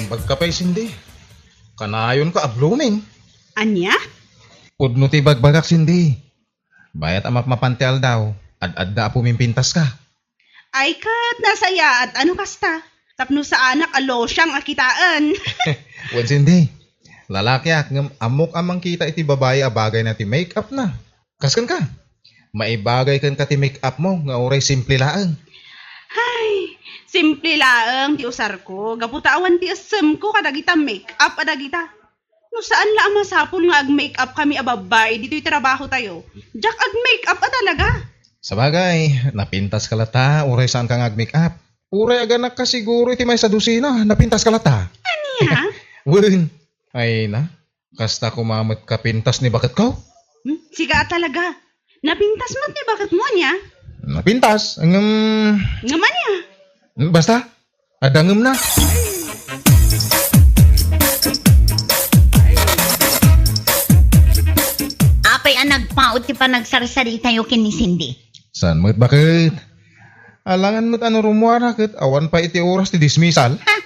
Bagkapay sindi. Kanayon ka ablooming. Anya? Pudno ti bagbagak sindi. Bayat amak mapantial daw. Ad-adda pumimpintas ka. Ay kat, nasaya at ano kasta? Tapno sa anak alo siyang akitaan. Wan sindi. Lalaki ngam amok amang kita iti babae a bagay na ti make-up na. Kaskan ka. Maibagay kan ka ti make-up mo nga oray simple laang. Ay, simple laang ti usar ko. Gaputawan ti asem ko kadagita make-up adagita. No saan la masapul nga ag-make-up kami ababay dito'y trabaho tayo. Jak ag-make-up talaga. Sa bagay, napintas ka lata, oray saan ka ag-make-up. Uray aganak ka siguro iti may sa dusina, napintas ka lata. Anya? Wun. Ay na, kasta kumamot ka pintas ni bakit ko? Siga talaga. Napintas mo ti bakit mo niya? Napintas? Ngaman niya. Basta, adangem na. Apay ang nagpaot ti pa nagsarsarita yung kinisindi. San mo't bakit? Alangan mo't ano rumuara kat awan pa iti oras ti dismissal. Ha?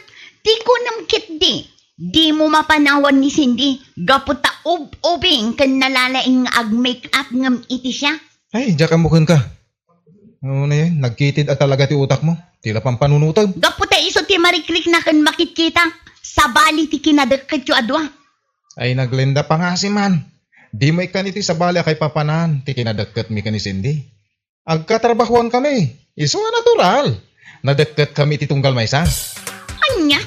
Di ko namkit di. Di mo mapanawan ni Cindy. Gaputa ubing kan nalalaing ag-make-up ngam iti siya. Ay, diya ka mukhan ka. Ano na yan, nagkitid at talaga ti utak mo. Tila pang panunutag. Gaputa iso ti mariklik na kan makikita. Sa bali ti kinadagkat yung adwa. Ay, naglenda pa nga si man. Di mo ikan iti sa bali kay papanan. Ti kinadagkat mi ka ni Cindy. Agkatrabahuan kami. Iso nga natural. Nadagkat kami iti tunggal maysa. Anya?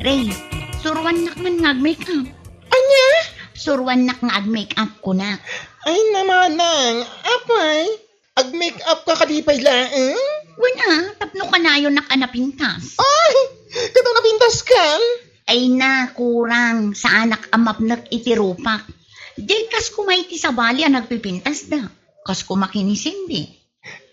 Ray, surwan nak man ngag-make-up. Anya? Surwan nak ngag-make-up ko na. Ay namanang, apay. Ag-make-up ka kadipay laang? Wala, tapno ka na yun nakanapintas. Ay, kato napintas kan? Ay na, kurang sa anak amapnak itirupak. Di kas kumay ti sa bali ang nagpipintas da. Kas kumakinisindi.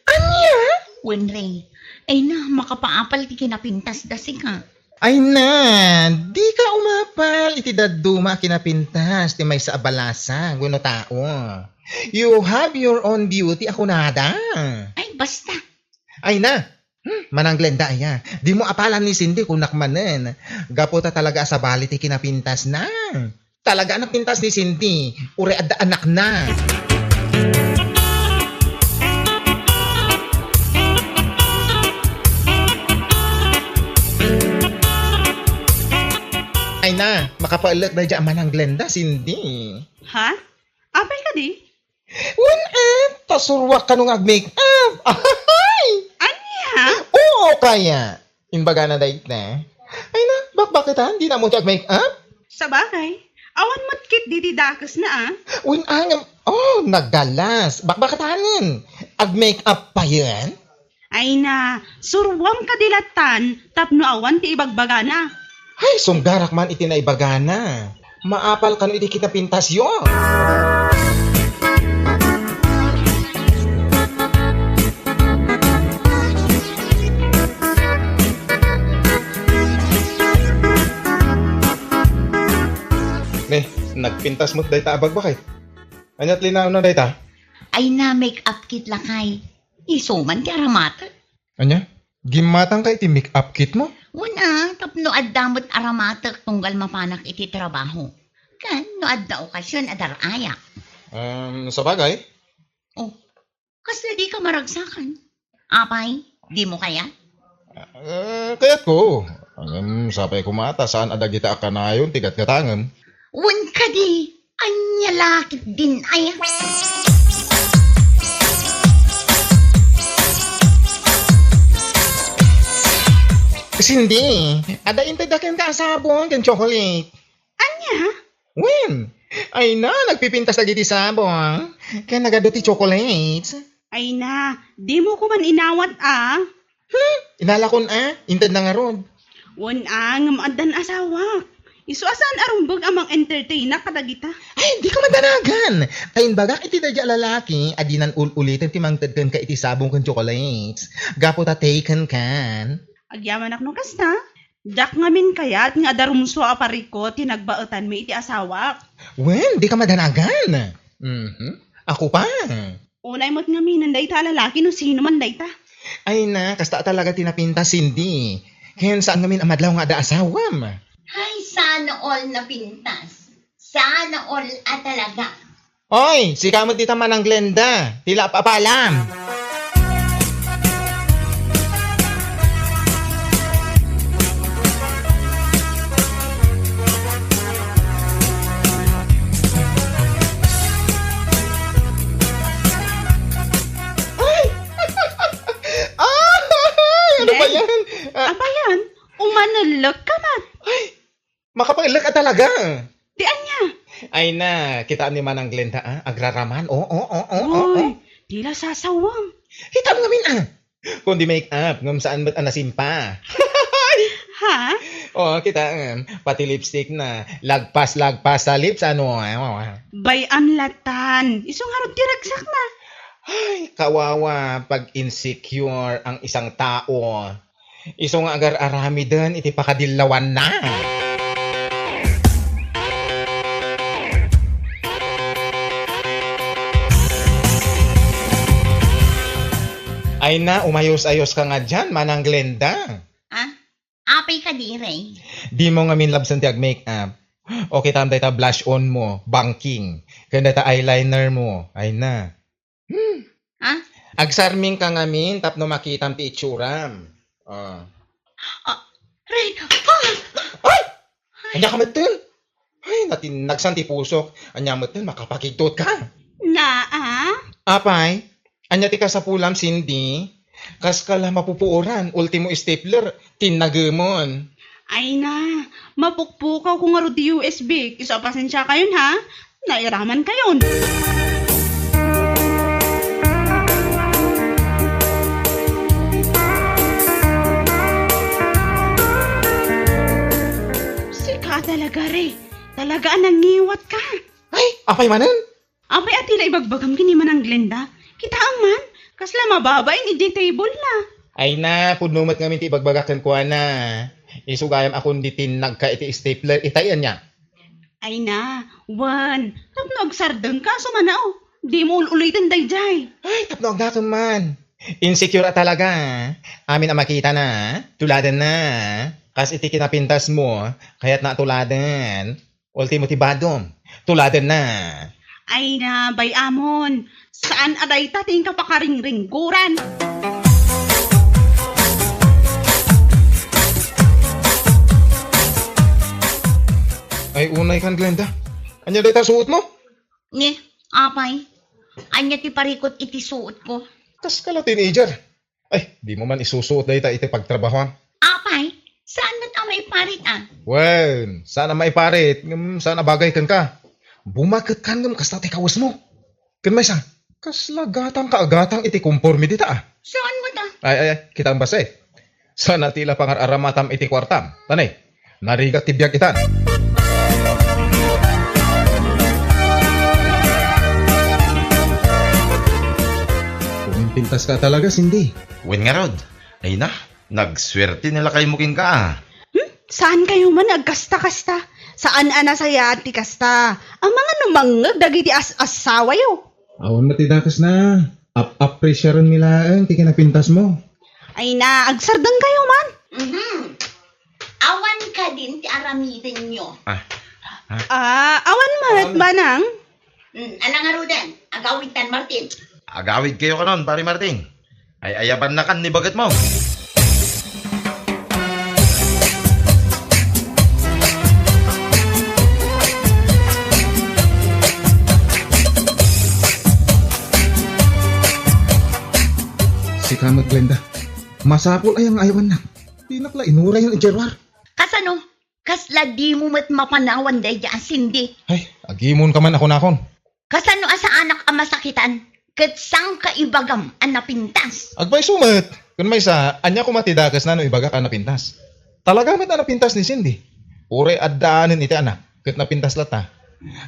Anya? Wenray, ay na, makapaapal ti kinapintas da si ka. Ay na, di ka umapal. Iti daduma kinapintas. Ti may sa abalasa. Guno tao. You have your own beauty. Ako nada. Ay, basta. Ay na. Manang Glenda aya. Di mo apalan ni Cindy kung nakmanen. Gaputa talaga sa bali ti kinapintas na. Talaga anak pintas ni Cindy. Ure adda anak na. Ay na, makapaulat na dyan manang Glenda, Cindy. Ha? Apay ka di? Wan tasurwak ka nung ag-make-up. Ay! Anya? Oo, kaya. Imbaga na dahit na. Ay na, bakit ha? Hindi na mo ag-make-up? Sa bagay. Awan mo't kit di dakas na Win angam. Oh, naggalas. Bakit hanin? Ag-make-up pa yan? Ay na, surwang kadilatan, tapno awan ti ibagbaga na. Ay, sunggarak man iti na ibagana. Maapal ka no iti kinapintas yun. Nagpintas mo't dayta abag bakit? Anyat linaw na dayta? Ay na, make-up kit lakay. Isuman ti aramata. Anya? Gimatang ka iti make-up kit mo? Wala, tapno addamot aramata tunggal mapanak iti trabaho. Kan, no adda okasyon adar ayak. Sa bagay? Oh, kasi di ka maragsakan. Apay, di mo kaya? Kaya't ko. Sapay kumata, saan adagita akanayon, tigat katangam. Wan ka di, anya lakit din ay. Kasi hindi. Ada intadakan ka sabon, kan chocolate. Anya? When? Ay na, nagpipintas na giti sabon. Kaya nagado ti chocolates. Ay na, di mo ko man inawat Inalakon intad na nga rod. Wan ngamadan asawa. Isu asan arumbag amang entertainer kadagita. Ay, di ka madanagan. Kain baga iti dadya lalaki, adinan ulitin ti mangtadkan ka iti sabong kan chocolates. Gapo ta taken kan. Agyaman ak no kasta. Jak ngamin kayat nga darumso apariko tinagbaetan mi iti asawak. When, di ka madanagan. Ako pa. Unay mo't nga minanday ta lalaki no sino man day ta. Ay na, kasta talaga tinapintas hindi. Kaya saan ngamin amadlaw nga da asawam. Ay, sana all na pintas. Sana all talaga. Oy, si kamot dita man ang Glenda. Tila papalam. Ano ba yan? Apa yan? Umanalak ka man. Makapangilak ka talaga. Di anya. Ay na, kita ni man ang Glenda agraraman. Uy, tila sasawam. Hitam ngamin Kung di make up, ngam saan ba't anasimpa? Ha? Kita pati lipstick na. Lagpas sa lips, ano. Bayan latan. Isong harap diragsak na. Ay, kawawa pag insecure ang isang tao. Iso nga agar arami din, iti pakadilawan na. Ay na, umayos-ayos ka nga dyan, manang Glenda. Apay ka dire. Di mo nga minlabsan ti ag-makeup. O kita ta blush on mo, banking. Kanda ta eyeliner mo. Ay na. Agsarming ka ngamin, tapno makita ti itsuram. Ray, Ay! Anya ka matin? Ay, natinagsan ti pusok. Anya matin, makapakidot ka. Naa? Apay, anya ti ka sa pulam, Cindy. Kas ka lang mapupuoran, ultimo stapler, tinagamon. Ay na, mapukpukaw ko nga ro di USB. Isa pasensya kayon ha. Nairaman kayon. Sika talaga re. Talaga nangiwat ka. Ay, apay manan? Apay atila ibagbagam kini man ang Glenda. Kita ang man. Kasla mababain iti table na. Ay na, punumat ngamin ti ibagbagakan ko na. Isugayam akong ditin nagka iti stapler, itayan niya. Ay na, Juan. Tapno agsardeng ka, sumanao. Di mo ulitin dayjay. Ay, tapno agdakan man. Insecure talaga. Amin ang makita na. Tuladan na. Kas iti kinapintas mo, kaya't natuladan. Ultimo ti badom. Tuladan na. Ay na, bay amon. Saan aday ta ting kapakaringringguran? Ay, unay kan, Glenda. Anya dita suot mo? Ni, apay. Anya ti parikot iti suot ko. Kas ka lang teenager. Ay, di mo man isusuot dita iti pagtrabahoan. Apay, saan na ta may parit Well, sana maiparit. Sana bagay kan ka. Bumakit kan ngam kasta ti kawas mo. Kan may sa? Kas lagatang kaagatang iti kumpormi dita Saan mo ta? Ay, kita ang base. Sana tila pangararamatam iti kwartam. Tanay, narigat tibiyag itan. Pintas ka talaga, Cindy. Wen nga rod. Ay na, nagswerte nila kayo muking ka. Saan kayo man agkasta-kasta? Saan saya ti kasta? Ang mga numangag dagiti asawa yo. Awan matidakas na. Appresyaran nila ang tikinapintas mo. Ay na, agsardang kayo man. Awan ka din ti aramidin nyo. Awan man banang. Alang nga Ruden, agawitan Martin. Agawid kayo kanon, pare Marting. Ay ayaban na kan ni bagat mo. Si Kamat Glenda. Masapol ay ang ayawan na. Tinakla inura yung ijerwar. Kasano? Kasla di mo mat mapanawan day dyan, Cindy. Ay, agimon ka man ako nakon. Kasano asa anak ang masakitan? Katsang kaibagam ang napintas. Agbay sumat. Kung may sa, anya ko matidakas na no ibaga ka napintas. Talaga mat na napintas ni Cindy. Ure at daanin iti anak. Kat napintas lata.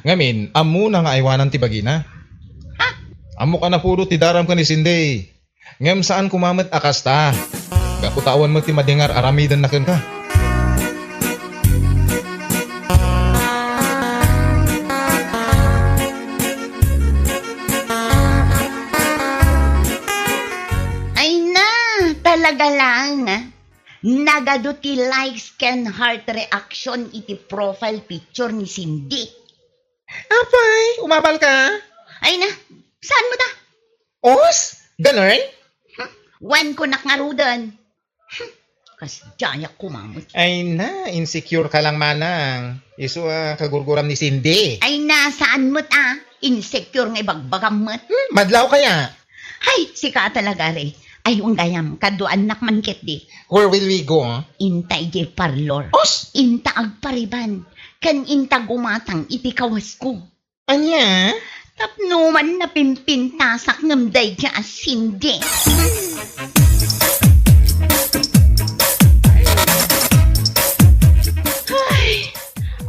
Ngamin, amo na nga aywanan ti bagina. Ha? Amo ka na puro ti daram ka ni Cindy. Ngam saan kumamat akasta. Gaputawan mo ti madingar aramidan na ka. Tagalang, nagaduti likes ken heart reaction iti profile picture ni Cindy. Apay, umabal ka? Ay na, saan mo ta? Os? Ganon? Wan ko nakngarudan. Kas jayak kumamot. Ay na, insecure ka lang manang. Iso kagurguram ni Cindy. Ay na, saan mo ta? Insecure nga ibagbagam mo't. Madlaw kaya? Ay, sika talaga re. Ay, yung gayam, kaduan nakman ket di. Where will we go? Inta iti parlor. Os? Inta agpariban. Kan inta gumatang iti kawas ko. Anya? Tapnuman na pimpintasak ngamday ka as Cindy.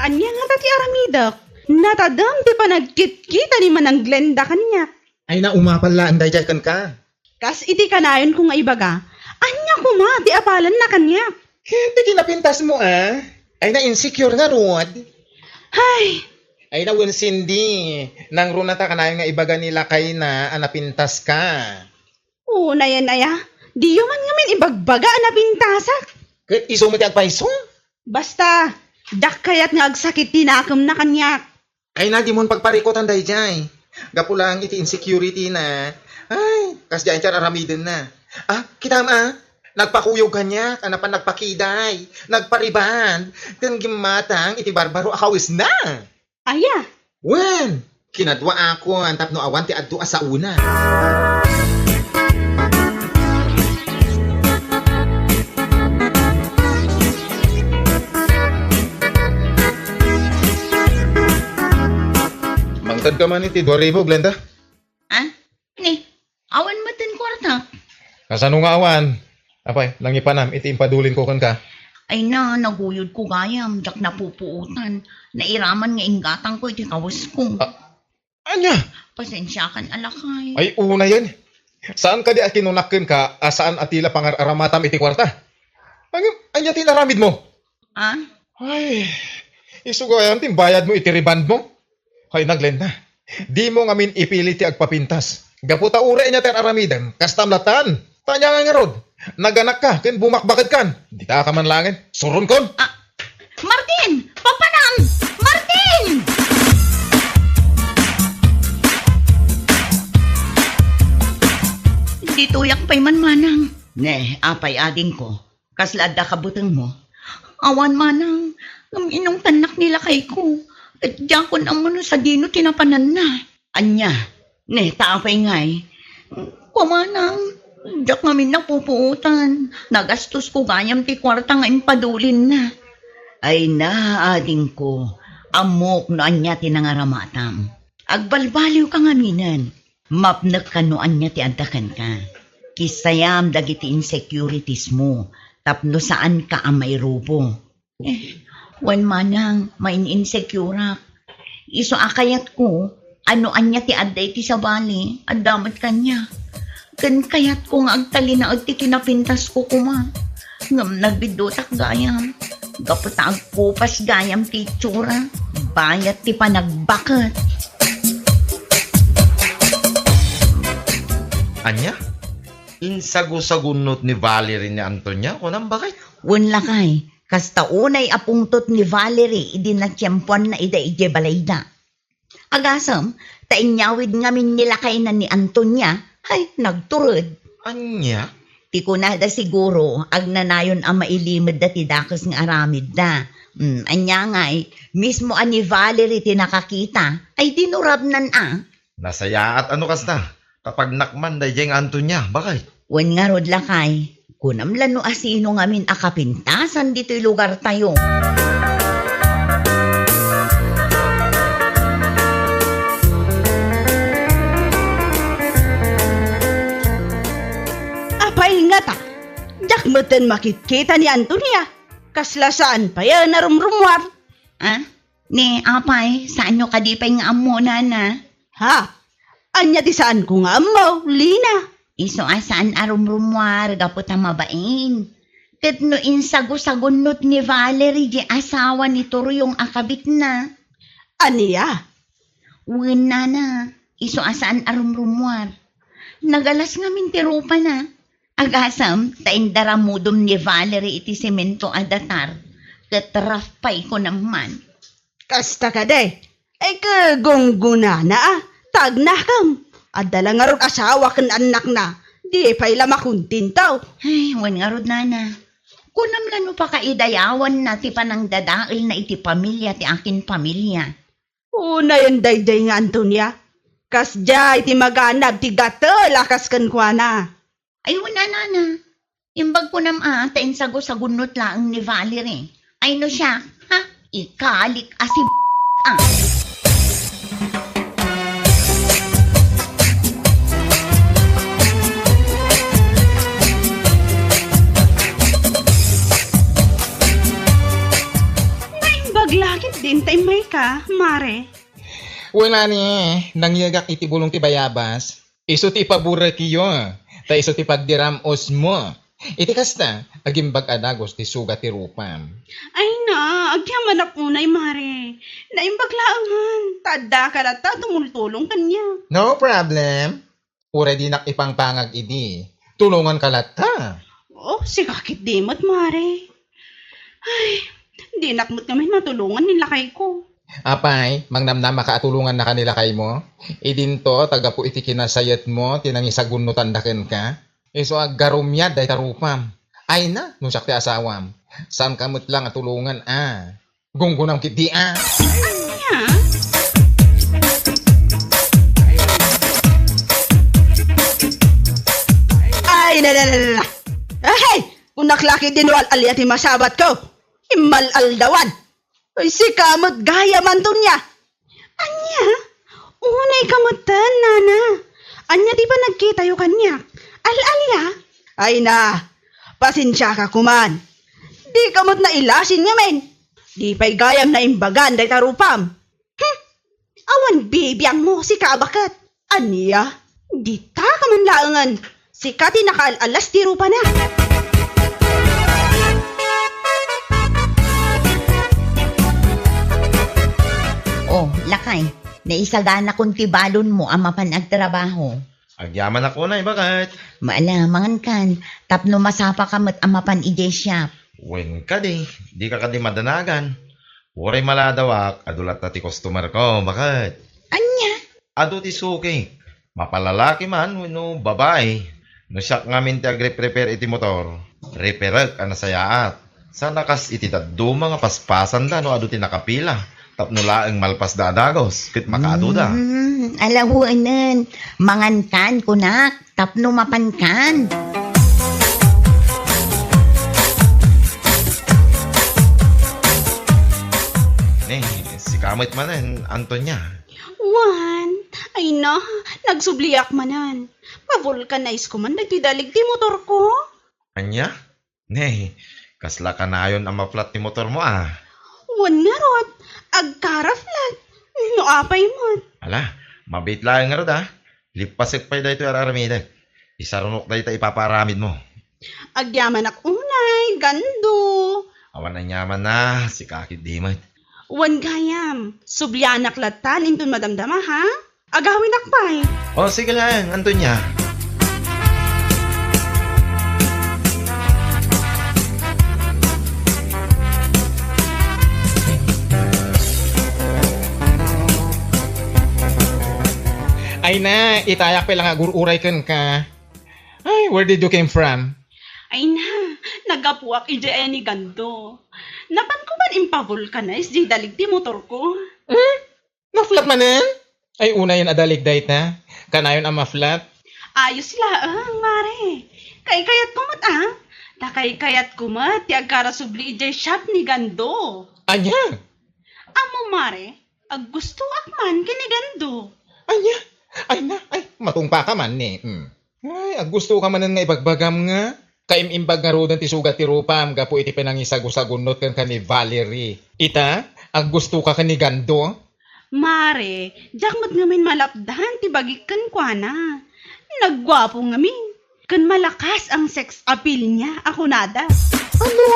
Anya nga tati aramidak. Natadam ti pa nagkit-kita ni Manang Glenda kanya. Ay na, umapalaan dahil ka. Kas iti kanayon ko nga ibaga. Anya kuma, di apalan na kanya. Hindi kinapintas mo Ay na, insecure nga Rod. Hay, Ay na, Cindy. Nang runata ka na yung nga ibaga nila kay na anapintas ka. una yan aya. Di man ngamin ibagbaga na pintasak. Kat iso mo ti agpaiso? Basta, dak kayat nga agsakit tinakam na kanya. Ay na, di mo pagparikotan dahil jay. Gapulang iti insecurity na. Ay, kas dyan siya aramidin na. Kita nagpakuyog kanya, kanapan nagpakiday, nagpariban, kan gimatang iti barbaro akawis na. Aya, Wen, kinadwa ako ang tapno awan ti adto sa una. Mangtad ka man iti 2,000, Glenda. Ni, awan matin kwarta. Kasano nga awan? Apay, nangipanam, iti impadulin ko kan ka. Ay na, naguyod ko gayam, jak napupuutan. Nairaman nga ingatang ko iti kawas ko. Anya? Pasensya kan alakay. Ay, una yan. Saan ka di kinunakin ka, saan atila pangaramatam iti kwarta? Anya tinaramid mo? Ay, isugayan timbayad mo iti riband mo. Hay naglenda. Di mo ngamin ipili ti agpapintas. Gaputa ure niya ter aramidem, kastamlatan. Tanya nga rod. Naganak ka, ken bumakbakit kan. Di ta ka man langin. Surun kon. Martin! Papanam! Martin! Di tuyak pa'y manmanang. Ne, apay ading ko. Kaslad da kabutang mo. Awan manang. Inong tanak nila kay ko. At diyan ko naman sa dino tinapanan na. Anya, ne, taapay ngay. Kumanang, diyak ngamin napupuutan. Nagastos ko gayam ti kwarta nga impadulin na. Ay na, ading ko. Amok no anya tinangaramatam. Agbalbaliw ka ngaminan. Mapnak ka no anya ti antakan ka. Kisayam dagiti insecurities mo. Tapno saan ka ang may rubo. Wan manang, main insecure. Iso akayat ko, ano anya ti adday ti sabali, adamat kanya. Kan kayat ko nga agtali na ti kinapintas ko kuma. Ngam nagbidutak gayam. Gaputa agpupas gayam ti tsura. Bayat ti panagbakat. Anya? Insago-sagunot ni Valerie ni Antonia? Kunang bakit? Wan lakay, kasta unay apungtot ni Valerie idi na tiyempuan na ida-ije balayda. Agasam, tainyawid ngamin nilakay na ni Antonia, ay nagturod. Anya? Ti ko na da siguro, agnanayon ang mailimod da ti dakas ng aramid da. Anya ngay, mismo ani Valerie ti nakakita, ay dinurabnan Nasaya at ano kasta? Kapag nakman day jeng Antonia, bakit? Wan nga rod lakay, kunamlan no asino ngamin akapintasan dito'y lugar tayo. apay nga ta. Dak moten makikita ni Antonia. Kasla saan pa yan narumrumwar. Ni apay, saan nyo kadipay nga amo na? Ha? Anya ti saan ko nga mo, Lina. Iso asaan arumrumwar, gapot ang mabain. Kat no insago-sagunot ni Valerie, di asawa ni Turyong akabit na. Aniya? Wala na. Iso asaan arumrumwar. Nagalas nga mintirupa na. Agasam, taing daramudom ni Valerie iti semento adatar. Katrafpay ko naman. Kasta ka day. Ay kagungguna na Tagna kam. Adala nga ron asawa kan anak na. Di pa'y lamakuntin tao. Ay, wan nga rod nana. Kunam lano pa kaidayawan na ti panang dadail na iti pamilya ti akin pamilya. Una yung dayday nga Antonia. Kas jay ti maganag ti gato lakas kan kwa na. Ay, wala nana. Imbag ko nam tain sago-sagunot lang ni Valerie. Ay no siya, ha? Ikalik asib ah. Baglakit din tay may ka, mare. Wala ni, nangyagak iti bulong ti bayabas. Iso ti pabura kiyo. Ta iso ti pagdiramos mo. Iti kasta, agimbag adagos ti suga ti rupam. Ay na, agyaman ako na mare. Naimbaglaangan. Tada ka na ta, tumultulong kanya. No problem. Ure di nak ipangpangag idi. Tulungan ka lata. Oh, si kakit dimot, mare. Ay, di nakmut kami matulungan nila kay ko. Apay, mangnamnam makaatulungan na kanila kay mo. Idinto, taga po iti kinasayat mo, tinangisagunutan daken ka. Iso aggarumyad day tarupam. Ay na, nusak ti asawam. Saan kamot lang atulungan Gunggunang kiti Anya? Ay, na. Ay, kung naklaki din wal aliat ti masabat ko. Imal-aldawan. Ay, si kamot gaya man to niya. Anya? Unay kamutan, nana. Anya di ba nagkita yung kanya? Al-alya? Ay na, pasensya ka kuman. Di kamot na ilasin nga men. Di pa'y gayam na imbagan day tarupam. Awan bibiyang mo si kabakat. Anya? Di ta kaman laangan. Si Kati nakaalas di rupa na. Oh, lakay. Naisagana kong tibalon mo ang mapanagtrabaho. Agyaman ako na, bakit? Maalamangan kan, tapno masapa kamot ang mapan ide shop. Wen ka di ka kadi madanagan. Uray maladawak, adulat na ti customer ko, bakit? Anya? Ado ti suki, mapalalaki man, no babae. No siya ngamin ti agre-prepare iti motor, repairag ka na sayaat. Sa nakas iti taddo mga paspasan da, no ado ti nakapila. Tapno laang malpas da adagos, kit makaado da. Alahuanan, mangankan kunak, tapno mapankan. Si kamit manen, Antonia. Wan, ay na, nagsubliak manan. Pa-vulcanize ko man, nagtidalig ti motor ko. Anya? Kasla ka na ayon ang maplat ni motor mo Wan nga rot, agkaraflat. No apay mo. Ala, mabit lang nga rod Lipasit pa dito araramidag. Isarunok na ito ipaparamid mo. Agyaman ak unay, gando. Awan na nyaman na, si kakit dimit. Wan gayam, sublianak latan intun madamdama ha? Agawin akpay. O sige lang, Antonia. Ay na, itayak pa lang agururay kan ka. Ay, where did you came from? Ay na, nagapuak ije ni gando. Napan ko man impavulcanize di dalig ti motor ko. Maflat manen? Ay, una yan adalig day ta. Kanayon ang maflat. Ayos sila mare. Kay-kayat kumat Takay-kayat kumat, ti agkarasubli ije shop ni gando. Anya? Amo mare, ag gusto akman kini gando. Anya? Ay na, ay, matungpa ka man Ay, gusto ka man nga ibagbagam nga. Kaimimbag nga rodan ti sugat ti rupam, gapo iti pinangisagusagunot kan ni Valerie. Ita, gusto ka ni gando? Mare, jak mat ngamin malapdan ti bagikan kwa na. Nagwapo ngamin. Kan malakas ang sex appeal niya, ako nada. Ano?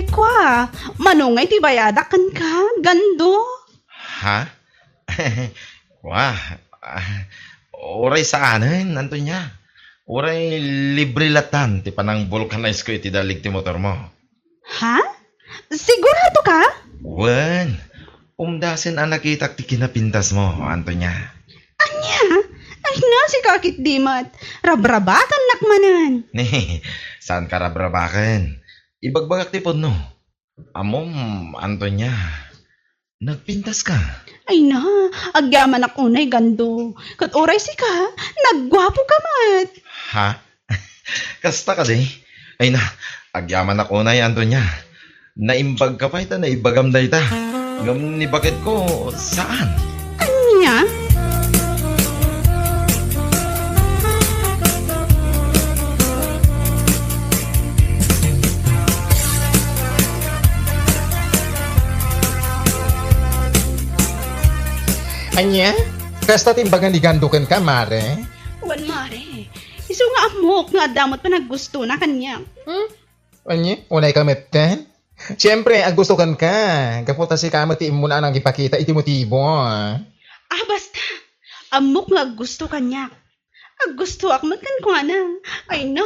Kwa, manungay ti bayadakan ka, gando. Ha? Wah, oray saanen, Antonya. Oray libre latan, ti panang vulcanize ko iti dalig ti motor mo. Ha? Sigurado ka? Wen, umdasin ang nakita ti kinapintas mo, Antonya. Anya? Ay na, si Kakit Dimat. Rabrabakan nakmanan. Saan ka rabrabaken? Ibagbagak ti no. Amom, Antonya, nagpintas ka. Ay na, agyaman ako unay gando. Kat oray si ka, naggwapo ka mat. Ha? Kasta ka di? Ay na, agyaman ako na Antonya. Naimbag ka pa ita, naibagam da ita. Ngam ni bakit ko, saan? Anya? Anya? Kasta timbagan di gandukan ka, mare? Wan mare. Iso nga amok nga damot pa naggusto na kanya. Anya? Unay ka metten? Siyempre, ang gusto kan ka. Kaputa si kamati mo na nang ipakita iti motibo. Ah, basta. Amok nga gusto kanya. Ag gusto ak man kan ko na. Ay na,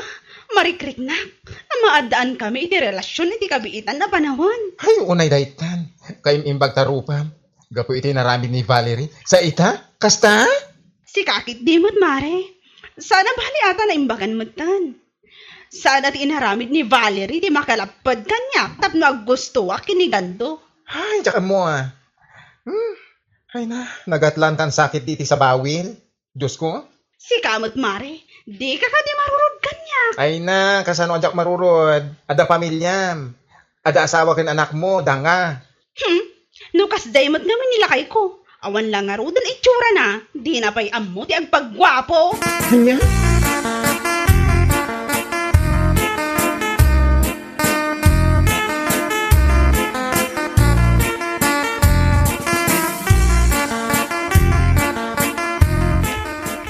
marikrik na. Na maadaan kami iti relasyon iti kabiitan na panahon. Ay, unay daitan. Kaim imbag tarupam. Gapo iti naramid ni Valerie. Sa ita? Kasta? Si Kakit Dimot mare. Sana bali ata na imbagan mo tan. Sana ti inaramid ni Valerie di makalapad kanya. Tapno gusto ak kinigando. Ay, tsaka mo ah. Ay na, nagatlan kan sakit diti sa bawil. Diyos ko. Si Kamot mare. Di ka di marurod kanya. Ay na, kasano ajak marurod. Ada pamilyam. Ada asawa ken anak mo, danga. Nukas daymot naman nilakay ko. Awan lang nga rodan itsura na. Di na pa'y amo ti agpagwapo. Anya?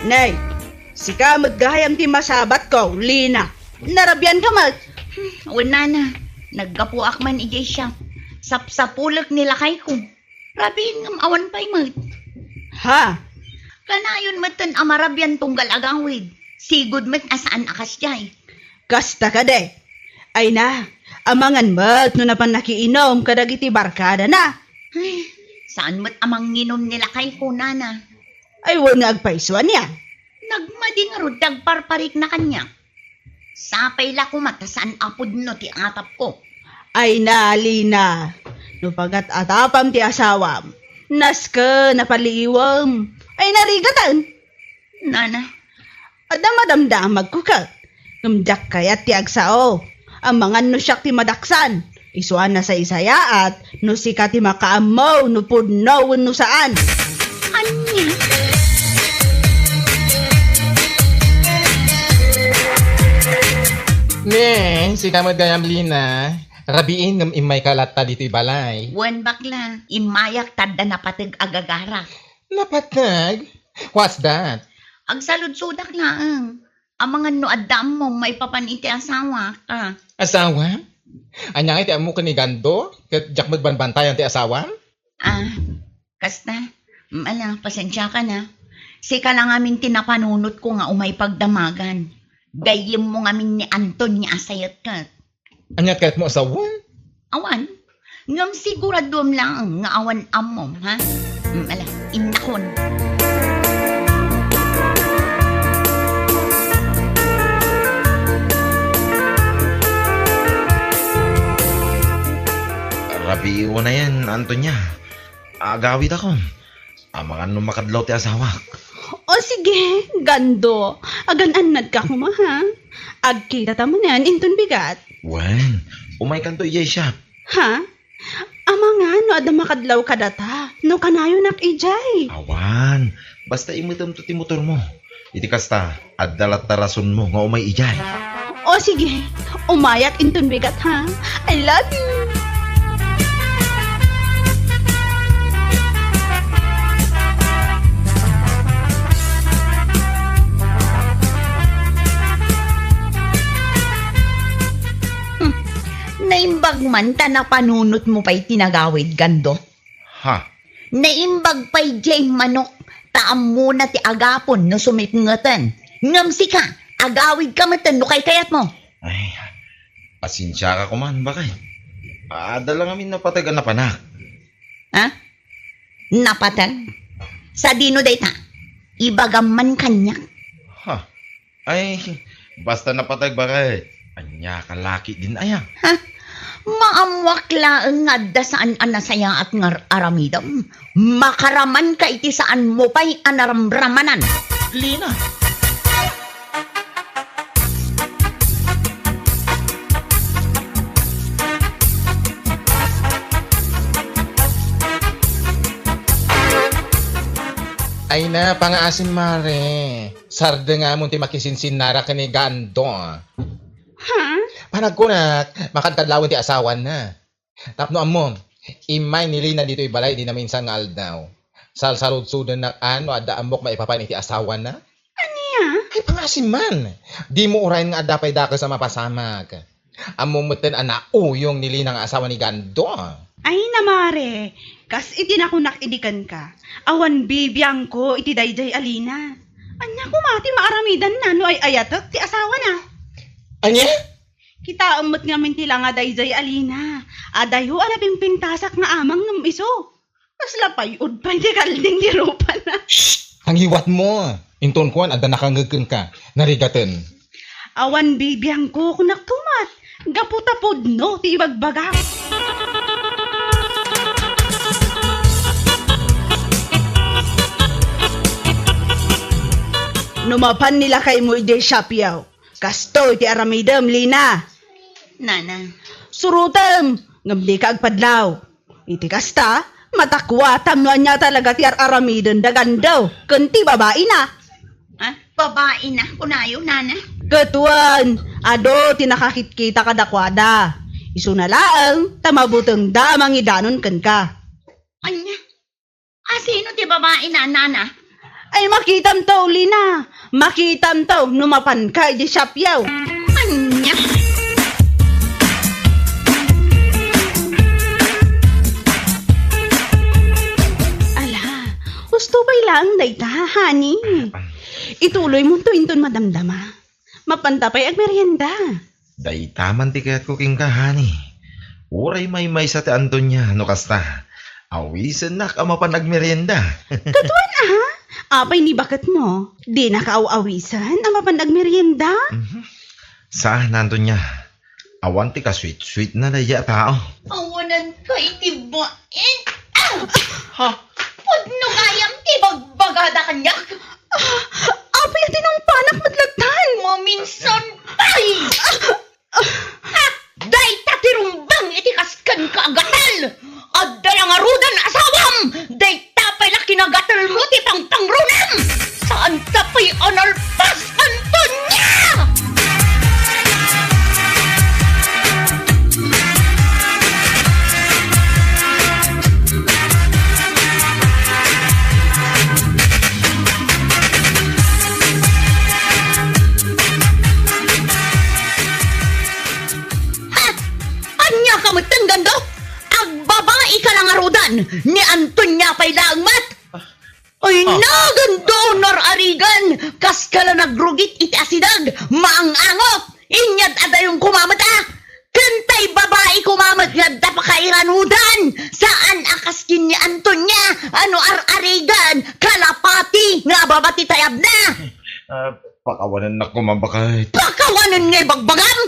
Nay, si Kamot gahayam ti masabat ko, Lina. Narabyan ka mat. Una na, naggapuak man ijay siya. Sapsapulak nila kay ko. Rabin ngam awan pa'y mat. Ha? Kanayon matan amarabyan tunggal agawid. Sigud mat asaan akas jay. Kasta ka de. Ay na, amangan mat no napan nakiinom kadagiti barkada na. Ay, saan mat amang nginom nila kay ko, nana? Ay wala nga agpaiswan niya. Nagmading rudag parparik na kanya. Sapay la ko mata saan apod no ti atap ko. Ay na, Lina. No pagat atapam ti asawam. Naska napaliiwam. Ay narigatan. Nana, Ada madamdamag ko ka. Ngumdak kayat ti agsao. Ang mga no siyak ti madaksan. Isuan na sa isaya at no sika ti makaamaw no pudnaw no saan. anya? Ne, si kamad gayam Lina. Rabiin ngam imay kalata dito balay. Wan bakla, imayak tadda na patag agagara. Napatag? What's that? Agsalud-sudak laang. Ang mga no adam mo may papaniti asawa ka. Asawa? Anya iti amo kanigando? Ket jak magbanbantayan ti asawa? Ah, kasta, pasensya ka na. Sika lang amin tinapanunot ko nga umay pagdamagan. Gayim mo ngamin ni Anton ni asayat ka. Anya ket mo asawa? Awan, ngam siguradom lang nga awan amom, ha? Inakon. Rabiiwa na yan, Antonya. Agawid ako. Amangan nung makadlaw ti asawa. O sige, gando. Agan-anad ka kumaha. Agkita tamo yan, inton bigat. Wen, umay kanto iyay siya. Ha? Ama nga, no ada makadlaw ka data. No kanayo nak ijay. Awan, basta imitam to ti motor mo. Iti kasta, adalat tarason mo nga umay ijay. O sige, umayak inton bigat ha. I love you. Naimbag man ta na panunot mo pa'y tinagawid gando. Ha? Naimbag pa'y jay manok. Taam muna ti agapon no sumipngatan. Ngamsi ka, agawid ka matan no kay kayat mo. Ay, pasensya ka kuman, bakit? Dala ngamin napatagan na panak. Ha? Napatag? Sa dino dayta? Ibagaman kanya. Ha? Ay, basta napatag bakit? Anya kalaki din aya. Ha? Maamwakla ang nga saan anasaya at ngar aramidam. Makaraman ka iti saan mo pa'y anaramramanan. Lina. Ay na, pangaasin mare. Sarda nga mo ti makisinsin nara ka ni Gando. Ha? Panag ko na, makantadlawin ti asawan na. Tapno mo, imay nili na dito ibalay, di na minsan nga aldaw. Salsarod-sudan na ano, ada amok maipapan iti asawan na. Aniya? Ay, pangasin man. Di mo urayin nga adapay daka sa mapasamag. Amumutin ana uyong nili ng asawa ni Gando. Ay namare, kas iti nakunak idikan ka. Awan bibiyang ko iti dayjay alina. Anya kumati maaramidan na no ay ayatot ti asawa na. Anya? Kita umot nga mintila nga dayjay alina. Adayo alaping pintasak nga amang ng iso. Kas lapay pa ti kalding di rupa na. Ang hiwat mo. Inton kuan, ada nakangagkan ka. Narigaten. Awan bibiyang ko kunak kumat. Gaputapod no ti ibagbaga. Numapan nila kay mo ide shopyaw. Kasto iti aramidam lina. Nana, Surutam ngamdi ka agpadlaw. Iti kasta matakwatam no anya talaga ti aramidam dagandaw. Kunti babae na. babae na kunayo, nana. Katuan, ado tinakakitkita kadakwada. Isu na laang tamabutang damang idanon kan ka. Anya, sino ti babae na, nana? Ay makitam to lina. Makitam to numapan ka di shopyaw. Anya, Ala, gusto pa ilang dayta, honey. Ituloy mo to inton madamdama. Mapantapay ag merienda. Day taman ti kayat ko king kahani. Uray may sa ti Antonia, no kasta. Awisan na ka mapanagmerienda. Katuan apay ni bakat mo. Di nakaaw-awisan ang mapanag merienda. Saan na Antonia? Awan ti ka sweet na naya tao. awanan ka itibain. Ha? Pudno kayang tibagbagada kanyak. Apay atin ang panak madlagtan. Maminsan pay. Day tatirumbang itikaskan ka agatal. Adday ang arudan asawam. Day tapay na kinagatal mo ti pangpangrunam. Saan tapay analpas Antonia? Anya ka matanggan do? Ang babae ka lang arudan ni Antonia pa'y langmat. Ay nagando nor arigan. Kas ka lang nagrugit iti asidag. Maang-angop. Inyad adayong kumamata. Kantay babae kumamat nga dapakairanudan. Saan akaskin ni Antonia? Ano ar-arigan? Kalapati nga babati tayab na. Pakawanan na kumabakay. Pakawanan ngay bagbagam.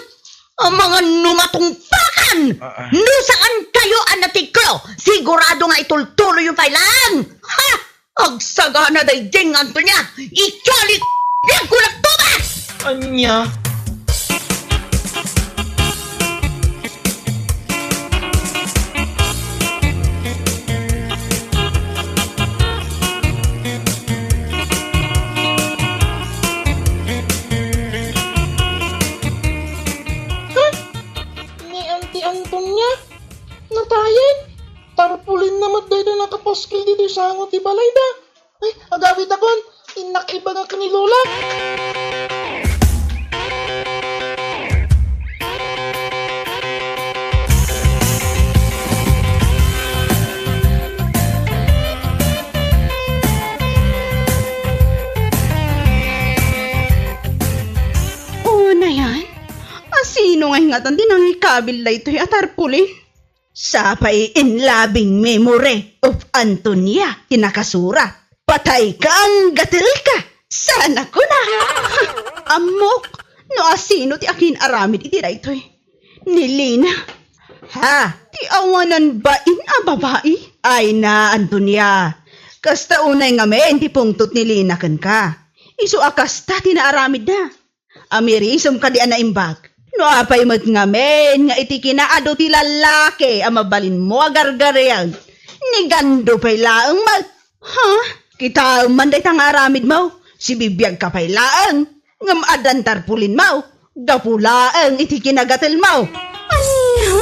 Ang mga numatungpakan! No saan kayo ang natiklo? Sigurado nga itultuloy yung pailan! Ha! Agsaga na day jeng Antonia! Ikalit! Yan ko nagtuba! Anya? Antonia, natayin. Tarpulin na matday na nakapaskil dito sa angot ti balay da. Ay, agawid akon. Inakiba nga kanilola. ingatan din ang ikabil na ito'y atarpulin. Sapay in loving memory of Antonia kinakasura. Patay ka ang gatil ka. Sana ko na. Amok, no asino ti akin aramid iti na ito'y. Nilina. Ha, ti awanan ba in a babae? Ay na, Antonia. Kasta unay nga men, ti pungtot ni Lina kan ka. Isu akasta tinaaramid na. Amirisom ka di anaimbag. No apay mat nga men, nga iti kinaado ti lalaki, amabalin mo agargarean. Ni gando pay laang mag. Ha? Kita manday tang aramid mo. Si bibiyag ka pay laang. Ngam adan tarpulin mo. Gapulaang iti kinagatil mo. Anya?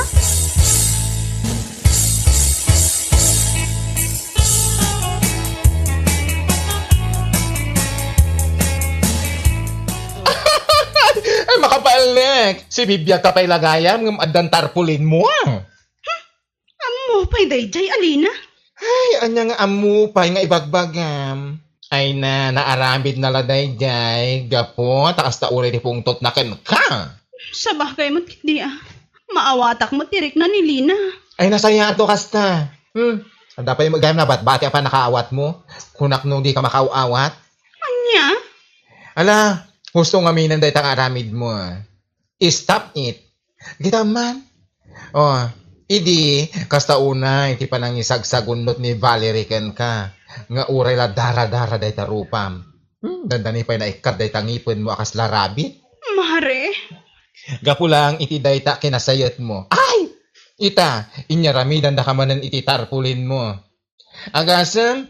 Ay, makapalik. Si bibiyag ka pa'y lagayam ng adan tarpulin mo. Amo pay dayjay Alina. Ay, anya nga amupay nga ibagbagam. Ay na, naaramid na laday jay. Gapo, takas ta uli ni pungtot na ken ka. Sa bagay mo hindi ah. Maawatak mo tirik na ni Lina. Ay, nasaya to kasta. Anda pa yung magayam na bat-bati pa nakaawat mo. Kunak nung di ka makaawat. Anya? Ala, gusto nga minan dahi tang aramid mo. Stop it. Gita man. Oh, idi, kasta una, iti pa nang isagsagunot ni Valerie ken ka. Nga uray la dara-dara dahi tarupam. Dandani pa na ikat dahi tangipon mo akas larabit. Mare. Gapu lang iti dahi ta kinasayat mo. Ay! Ita, inyaramidan da kamanan iti tarpulin mo. Agasam,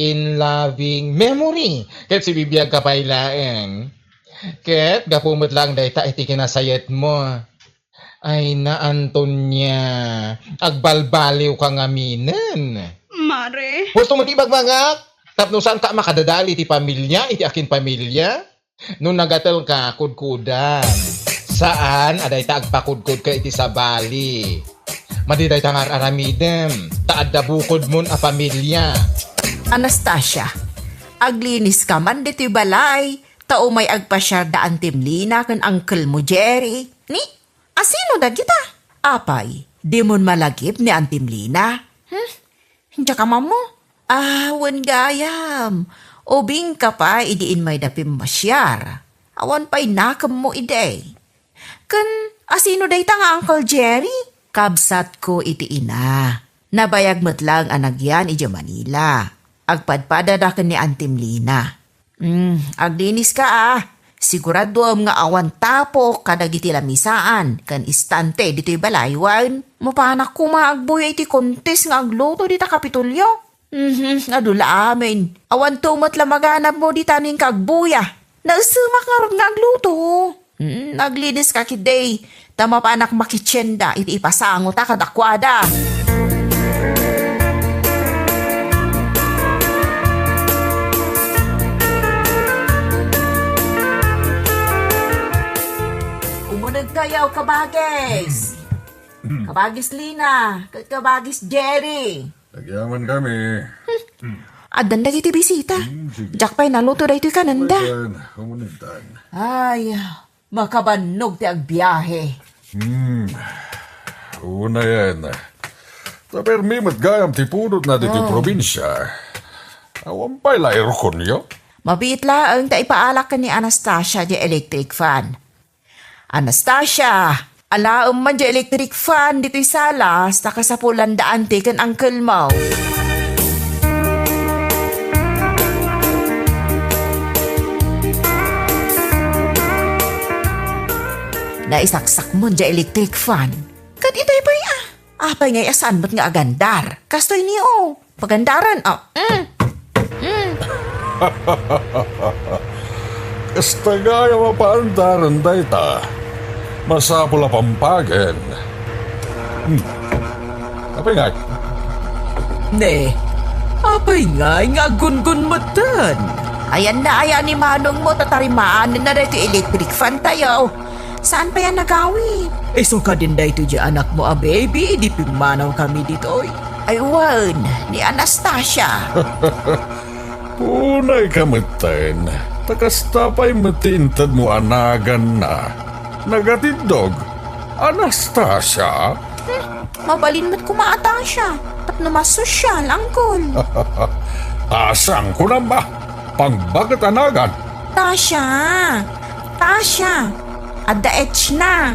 in loving memory. Ket si bibiyag ka pa'y laeng. Ket, gapumot lang dahi ta iti kinasayat mo. Ay na, Antonia, agbalbaliw ka nga minen. Mare. Gusto mo ti bagbagak? Tapno saan ka makadadali ti pamilya, iti akin pamilya? Nung nagatel ka, kudkudan. Saan? Aday ta agpakudkud ka iti sa bali. Madiday ta nga aramidem. Taad da bukod mon a pamilya. Anastasia, aglinis ka man dito'y balay, tao may agpasyar da antim Lina kan Uncle mo Jerry. Ni, asino da kita? Apay, di mon malagip ni antim Lina? Hindi ka mo? Awan gayam. Ubing ka pa, idiin may dapim masyar. Awan pa'y nakam mo ide. Kan, asino day ta nga Uncle Jerry? Kabsat ko iti ina. Nabayag mo't lang anagyan iti Manila. Agpadpada da ni Antim Lina. Aglinis ka Sigurado nga awan tapo kadag iti lamisaan. Kan istante dito'y balaywan. Mapanak ko maagboy iti kontes nga agluto dita Kapitulyo. Adula amin. Awan tumat lamaganap mo dita ning kagbuya. Nausumak nga ron nga agluto. Naglinis ka kiday. Tama pa anak makitsenda iti ipasango ta kadakwada. Umunod kayo, kabagis. Kabagis Lina, kabagis Jerry. Nagyaman kami. Adan na iti bisita. Jack pa'y naluto na ito'y kananda. Umunitan. Ay, makabanog ti agbiyahe. Una yan. Tapermi matgayam ti pudot na dito probinsya. Awan pa'y lairo konyo. Mabiit laang ta ipaalak ka ni Anastasia di electric fan. Anastasia, alaam man di electric fan dito'y salas, nakasapulan daan ti kan Uncle mo. Naisaksak mo di electric fan. Kat ito'y pa apay ngay asan mo't nga agandar. Kastoy niyo, pagandaran. Kastagaya mapaandaran dayta. Masapula pampagen. Apay nga. Ne, apay nga gungun mo tan. Ayan na, ayan ni Manong mo, tatarimaan na dito electric fan tayo. Saan pa yan nagawin? So ka din dito dyan anak mo, baby. Di pimanaw kami dito. Ay, wan, ni Anastasia. Punay kamaten. Takastapay matintad mo anagan na. Nagatidog. Anastasia? Mabalin mo't kumata siya. Tapno masosyal, angkol. Asang ko na ba? Pangbagat anagan. Tasha! Tasha! Adda etch na.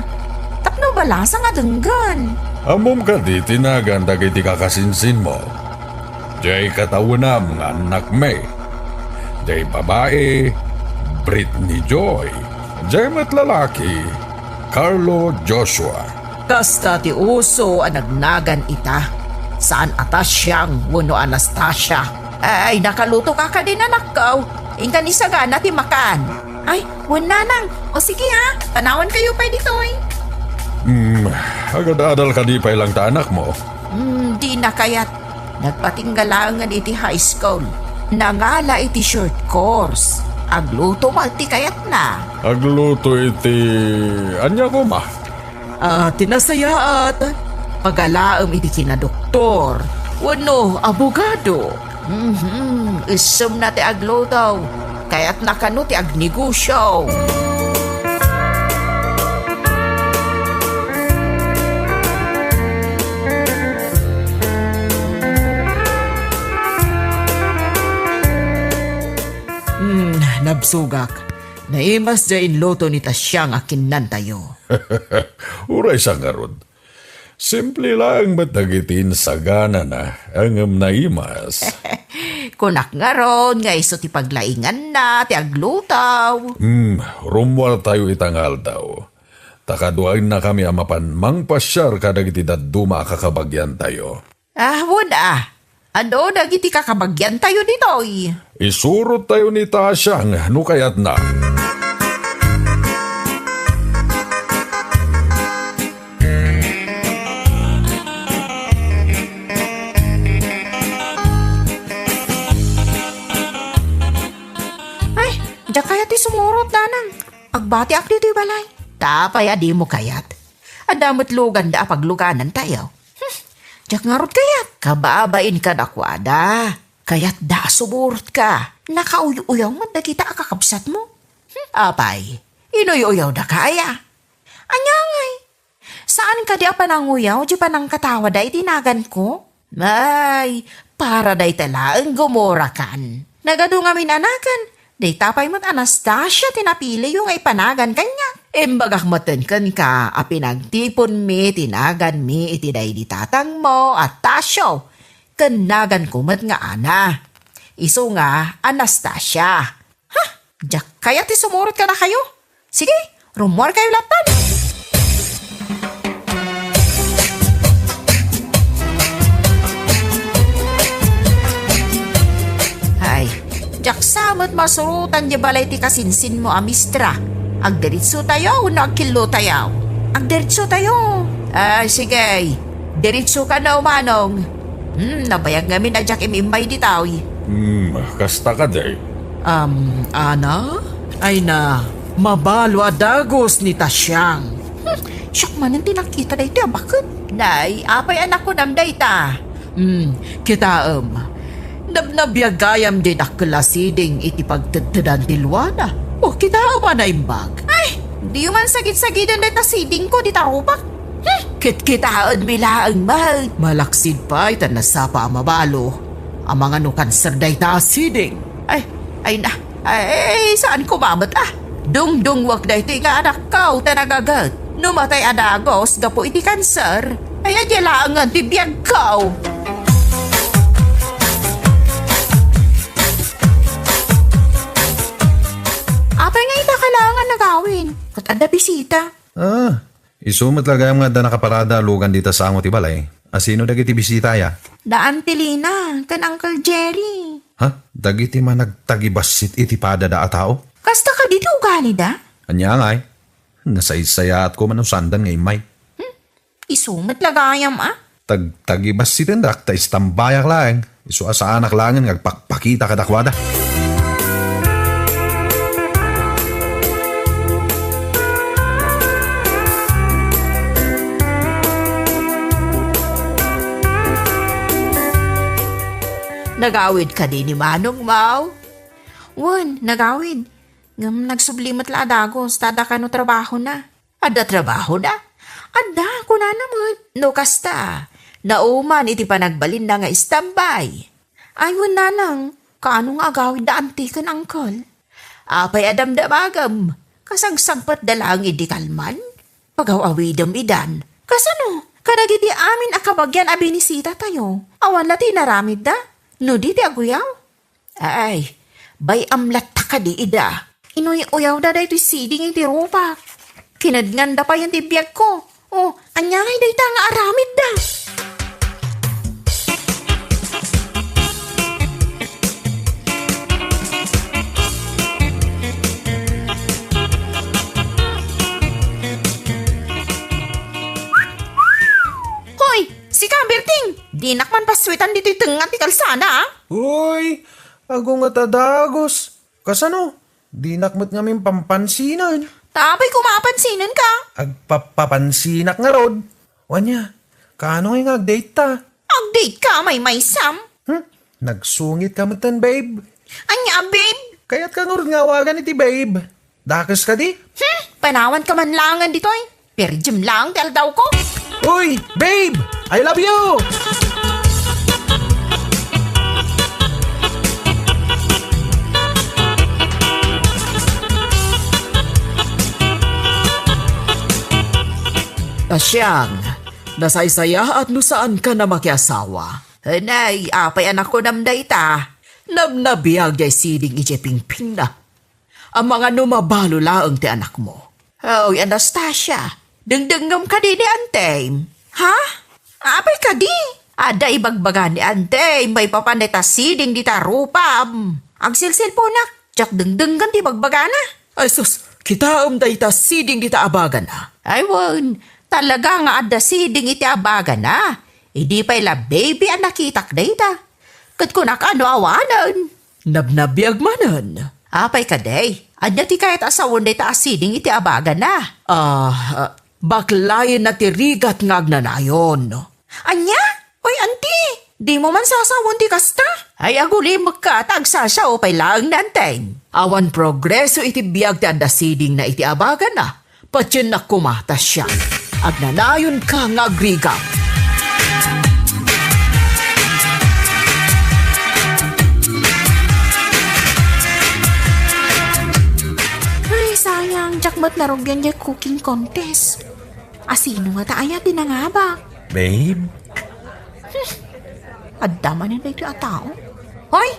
Tapno balasa nga denggan. Amom ka di tinagan dagiti kakasinsin mo. Jay katawanam nga anak me. Jay babae, Britney Joy. Jay mat lalaki, Carlo Joshua. Kasta ti uso ang nagnagan ita. Saan atas siyang wano Anastasia? Ay, nakaluto ka ka din anak ko. Ingkan isagana ti makan. Ay, wala nang. O sige ha, tanawan kayo pa dito eh. Agad-adal ka di pa ilang ta anak mo. Di na kayat. Nagpatinggalangan iti high school. Nangala iti short course. Agluto malti kayat na. Agluto iti... Anya ko ma? Tinasayaat. Pagalaam iti kinadoktor. Wano, abogado. Isum na ti agluto. Kaya't nakano ti agnegosyo. Nabsugak. Naimas dyan loto ni Tasyang akin nan tayo. Uray sa ngarod. Simple lang matagitin sagana na ang naimas. Kunak nga ron, nga iso ti paglaingan na, ti aglutaw. Rumwal tayo itangal daw. Takaduain na kami amapan mangpasyar kadagiti daduma kakabagyan tayo. Wala. Ano, nagiti kakabagyan tayo dito eh. Isurot tayo ni Tasyang, no kayat na. Ay, diya kaya ti sumurot nanang. Agbati ak dito balay. Tapay di mo kayat. Adamot lugan da pagluganan tayo. Diyak ngarot kayat. Kababain ka dakwada. Kayat da sumurot ka. Nakauyaw man da kita kakabsat mo. Apay, inuyaw da kaya. Anyangay. Saan ka di pananguyaw di panang katawa da itinagan ko? Ay, para da italaang gumora kan. Nagado nga minanagan. Day tapay mo't Anastasia tinapili yung ay panagan kanya. Imbagak maten kan ka, pinagtipon mi, tinagan mi, itiday di tatang mo, at tasyo. Kanagan kumat nga ana. Iso nga, Anastasia. Ha? Diyak kaya ti sumurot ka na kayo? Sige, rumor kayo latan. Ay, diyak samot masurutan di balay ti kasinsin mo amistra. Agdiritso tayo, nagkilo tayo. Agdiritso tayo. Sige. Diritso ka na umanong. Nabayag ngamin na Jack imimbay di tao. Kasta ka day. Ana? Ay na, mabalo adagos ni Tasyang. Siyak man ang tinakita na ito, bakit? Nay, apay anak ko nam dayta. Kita nabnabiyagayam din akklasiding iti pagtadadan tilwana. O kita na imbag. Ay, di man sagit-sagidan na tasiding ko di tarupak. Kit-kitaan bilaang mahal. Malaksid pa itan nasapa mabalo. Ang mga no cancer day tasiding. Ay, saan kumamat Dung wag day iti nga anak kao tanagagat. Numatay adagos gapo iti cancer. Ay, adyalaan nga tibiyag kao. Apay nga ita kailangan na gawin. Kat ada bisita. Isumat lagay mga da nakaparada lugan dito sa angot ibalay. Asino dagiti bisita ya? Daan tilina, kan Uncle Jerry. Ha? Dagiti man nagtagibasit iti pada da atao? Kasta ka dito ugali da? Anya ngay? Nasaysayat ko manusandan ngay may. Isumat lagayam Tagtagibasitin dak ta istambayak lang. Isu asa anak langan ngagpakpakita kadakwada. Nagawid ka din ni Manong Mau? Wan, nagawid. Ngam nagsublimat la adagos, tada ka no trabaho na. Ada trabaho na? Ada ko na naman. No kasta, nauman iti panagbalin na nga istambay. Ayun na lang, kaano nga agawid da antikan angkol? Apay adam da bagam, kasangsangpat dalang idi kalman. Pagaw-awidam idan. Kasano, kadagiti amin akabagyan abinisita tayo. Awan lati naramid da, no di ti aguyaw. Ay, bay amlat ka di ida. Inoy uyaw da da ito'y siding iti rupa. Kinadnganda pa yung tibiyag ko. Oh, anyangay da ita nga aramid da. Hoy, si Kaberting! Di nakman paswetan dito'y tengat ti kalsada, ah. Uy, ako nga tadagos. Kasano? Di nakmat ngamin pampansinan. Tapay kumapansinan ka. Agpapapansinak nga rod. Wanya, kaano nga agdate ta? Update ka, may Sam. Nagsungit ka matan, babe. Anya, babe. Kaya't ka nga nga awagan iti babe. Dakas ka di? Panawan ka man langan dito'y. Pero jim lang, tel daw ko. Uy, babe! I love you! Asyang, nasaysaya at saan ka na makiasawa. Nay, apay anak ko namday ta. Namnabiyag jay siding ijeping na. Ang mga numabalo laang ti anak mo. Oy, Anastasia, dengdengam ka di Antay. Ha? Apay ka di? Ada ibagbaga ni Antay, may papaneta siding di tarupa. Ang silsil po nak, tsak dengdenggan ti bagbaga na. Ay sus, kita day ta siding di ta abagan na. Ay won, talaga nga ada siding iti abagan na. Idi pa ila baby ang nakitak data. Kat ko nakano awanan. Nabnabiyag manan. Apay ka day. Anya ti kahit asawon data asiding iti abagan na. Baklayin na tirigat ngag na nayon. Anya? Oy, auntie. Di mo man sasawon ti kasta. Ay aguli magkatag sasya o pay lang nanteng. Awan progreso iti biyag ti anda siding na iti abagan na. Patyan na kumatas siya. Agnanayon ka ngagrigap. Ay, sayang. Jakmat na rogyan niya cooking contest. Asino nga taaya tinangabak? Babe? Addaman yun dito at tao. Hoy!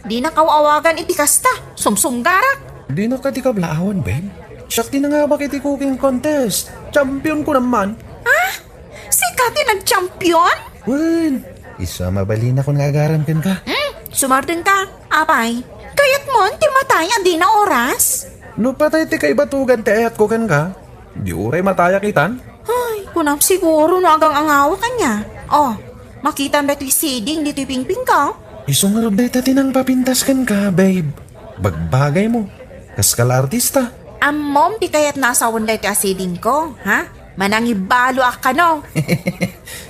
Di na kawawagan iti kasta. Sumsumgarak. Di na ka ti kablaawan, babe. Siyak na nga bakit cooking contest. Champion ko naman. Ah? Si Kati nag-champion? Wen, isa mabali na kung nagagaran ka. Sumardin ka. Apay. Kayat mo, ti matay adi na oras. No patay ti kay batugan ti ayat ko kan ka. Di uray mataya kitan. Ay, kunam siguro no agang angawa kanya. Oh, makita na ito'y siding dito'y pingping ka. Isungarod na ita tinang papintas kan ka, babe. Bagbagay mo. Kaskala artista. Mom, di kaya't nasawan na ito asiding ko, ha? Manangibalo ka no.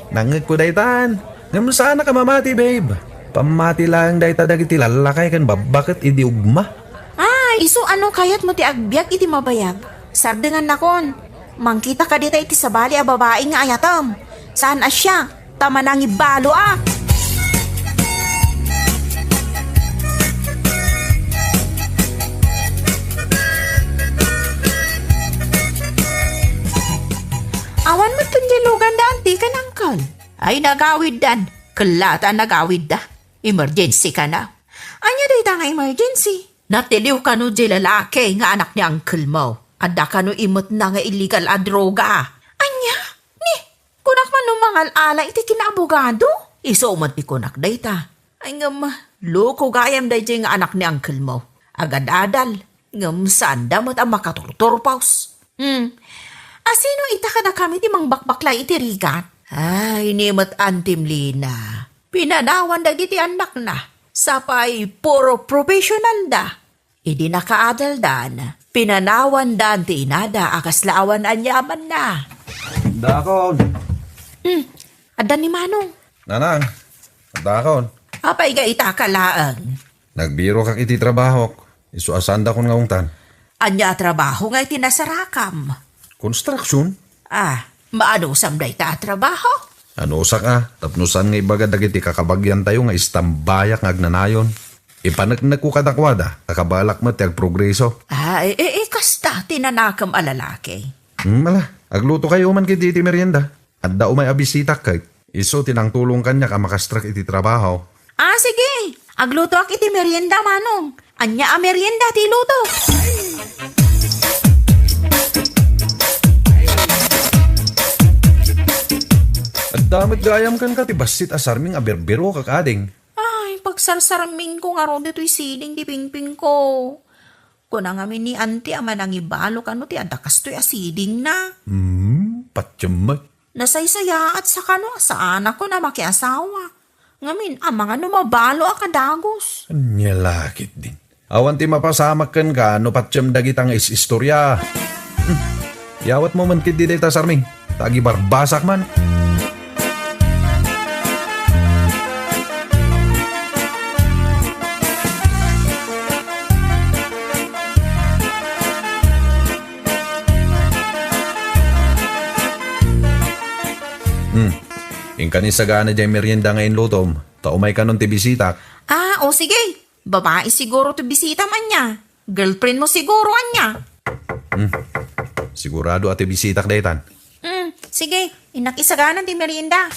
Nangag ko daytan. Ngam sana ka mamati, babe. Pamati lang dayta dagiti lalakay kan babakit idi ugma. Iso ano kayat mo ti agbyag iti mabayag? Sardengan na kon. Mangkita ka dita iti sabali a babae nga ayatam. Saan asya? Tama nang ibalo ah. Awan mo tundilugan da anti ka nangkal. Ay nagawid dan. Kalata nagawid da. Emergency ka na. Anya dita nga emergency. Natiliw ka no di lalaki nga anak ni uncle mo. Ada ka no imot na nga illegal a droga. Anya? Ni, kunak man no mangal ala iti kinaabogado. Isumat ni kunak dayta. Ay ngam, loko gayam dayta nga anak ni uncle mo. Agad adal. Ngam sanda mo't ang makaturturpaus. Asino ita ka na kami ti mang bakbaklay iti rigat? Ay, nimot antim Lina. Pinanawan dagiti anak na. Sapay, puro professional da. Idi nakaadal dan. Pinanawan dan ti inada akaslaawan anyaman na. Dakon. Ada ni Manong. Nanang. Dakon. Apay ga itakalaang. Nagbiro kak iti trabaho. Isu asanda kon nga ungtan. Anya trabaho nga itinasarakam. Construction? Maano samday ta trabaho? Ano usa ka? Tapnusan nga ibaga dagiti kakabagyan tayo nga istambayak nga agnanayon. Ipanagnak ko kadakwada, kakabalak mo tiyag progreso. Ay, kasta tinanakam alalaki. Mala, agluto kayo man kay Titi Merienda. At daw may abisita kay. Iso tinang tulong kanya ka makastrak iti trabaho. Sige. Agluto ak iti merienda, manong. Anya a merienda ti luto. At damit gayam kan ka ti basit asarming aberbero kakading. Ay, pagsarsarming ko nga ron dito'y siling di pingping ko. Kuna nga ni auntie ama nang ibalo kano ti adakas to'y asiding na. Patyamat. Nasaysaya at sa kano sa anak ko na makiasawa. Ngamin, mga numabalo a kadagos. Anya lakit din. Awan ti mapasamak kan ka, no patsyam dagitang istorya. Yawat mo man kid di dayta sarming. Tagi barbasak man. Ingkani sagana dyan merienda ngayon lutom. Taumay ka nun ti bisita. Sige. Babae siguro to bisita man niya. Girlfriend mo siguro anya. Sigurado ati bisita daytan. Sige. Inakisaganan ti merienda.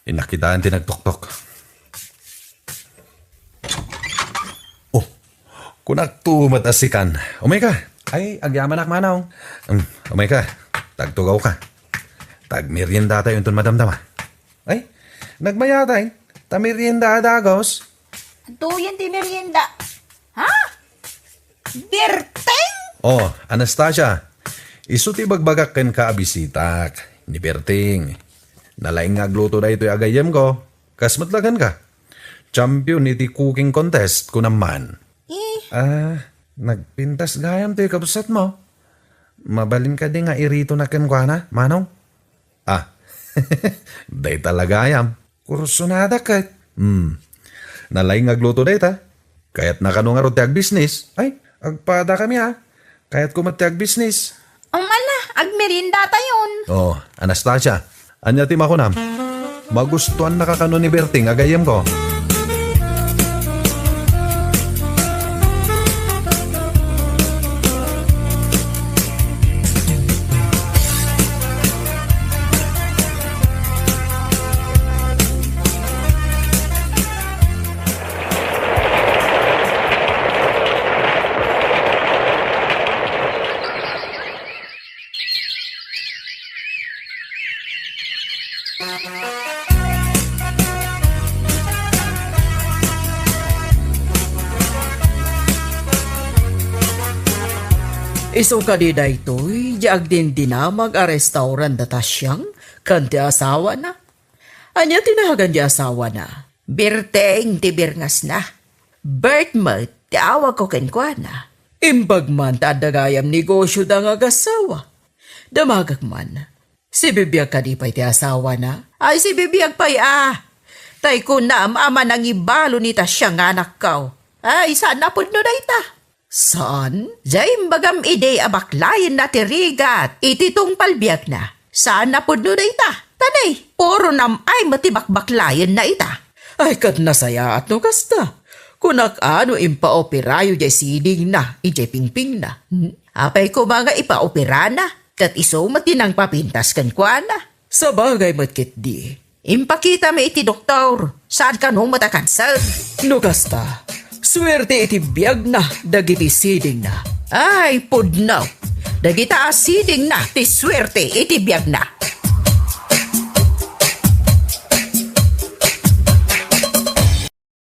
Inakitaan ti nagtuktok. Oh, kunak tumat asikan. Umay ka. Ay, agyaman ak manaw. Umay ka. Tagtugaw ka. Tag merienda tayo yung madamdama. Ay, nagmaya tayo. Ta merienda adagos. Tuyan ti merienda. Ha? Berteng? Oh, Anastasia. Isu ti bagbagak ken ka abisitak. Ni Berting. Nalaing nga gluto da ito'y agayem ko. Kasmatlagan ka. Champion iti cooking contest ko naman. Nagpintas gayam to'y kabusat mo. Mabalin ka din nga irito na ken kwa na, manong? Day talaga yam. Kursunada ka. Nalaing agluto day ta. Kaya't nakano nga ro tiag business. Ay, agpada kami ha. Kaya't kumatiag business. Agmerinda tayon. Oh, Anastasia. Anya ti makunam. Magustuhan nakakano ni Berting agayem ko. Iso ka di daytoy, diag din dinamag a restaurant data siyang, kanti asawa na. Anya tinahagan di asawa na. Berteng ti birngas na. Bert mo, ti awag ko kenkwa na. Imbag man tadagayam negosyo da nga gasawa. Damagag man. Si bibiyag ka di pa'y ti asawa na. Ay, si bibiyag pa'y Tay ko na ama nang ibalo ni ta siyang anak kao. Ay, saan na pud no dayta? Saan? Jay bagam ide abaklayan na tirigat. Ititong palbiyak na. Saan na pud no dayta? Tanay, puro nam ay matibakbaklayan na ita. Ay kat nasaya at no kasta. Kunak ano impaoperayo jay siding na, ijay pingping na. Apay ko mga ipaopera na. Kat iso matinang papintas kan kwa na. Sa bagay matkit di. Impakita mo iti doktor. Saan ka nung matakansad? No kasta. Swerte iti biyag na, dagiti siding na. Ay, pudnaw. Dagita asiding na, ti swerte iti biyag na.